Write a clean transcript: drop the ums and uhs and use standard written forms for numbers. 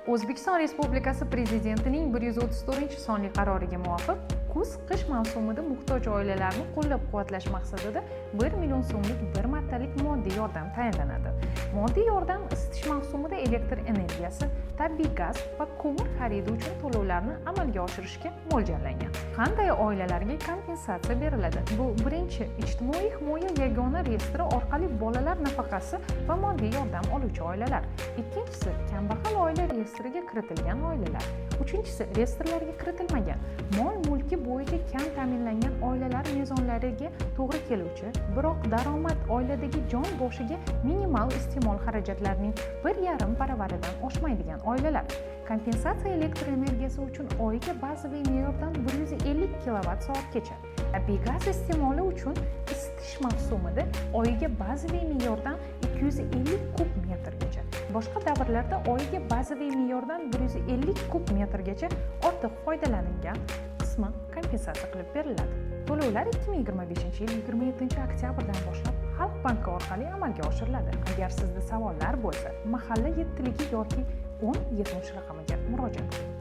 O'zbekiston Respublikasi Prezidentining 134-sonli qaroriga muvofiq kuz-qish mavsumida muhtoj oilalarni qo'llab-quvvatlash maqsadida 1 million so'mlik bir martalik moddiy yordam tayinlanadi. Moddiy yordam isitish mavsumida elektr energiyasi, tabiiy gaz va ko'mir xaridi uchun to'lovlarni amalga oshirishga mo'ljallangan. Qanday oilalarga kompensatsiya beriladi? Bu birinchi, ijtimoiy himoya yagona reyestri orqali bolalar nafaqasi va moddiy yordam oluvchi oilalar. Ikkinchisi, kambag'al oila reyestriga kiritilgan oilalar. Uchinchisi, reyestrlarga kiritilmagan, mol-mulki bo'yicha kam ta'minlangan oilalar mezonlariga to'g'ri keluvchi, biroq daromad oiladagi jon boshiga minimal iste'mol xarajatlarining 1,5 baravaridan oshmaydigan oilalar. Kompensatsiya elektr energiyasi uchun oyiga bazaviy me'yordan 150 kWh-gacha. Tabiiy gaz iste'moli uchun isitish mavsumida oyiga bazaviy me'yordan 250 kub metrgacha. Boshqa davrlarda oyiga bazaviy me'yordan 150 kub metrgacha ortiq foydalanilgan qismi kompensatsiya qilib beriladi. To'lovlar 2025-yil 27-oktyabrdan boshlab Xalq banki orqali amalga oshiriladi. Agar sizda savollar bo'lsa, mahalla yettiligi yoki 1070 raqamiga murojaat qiling.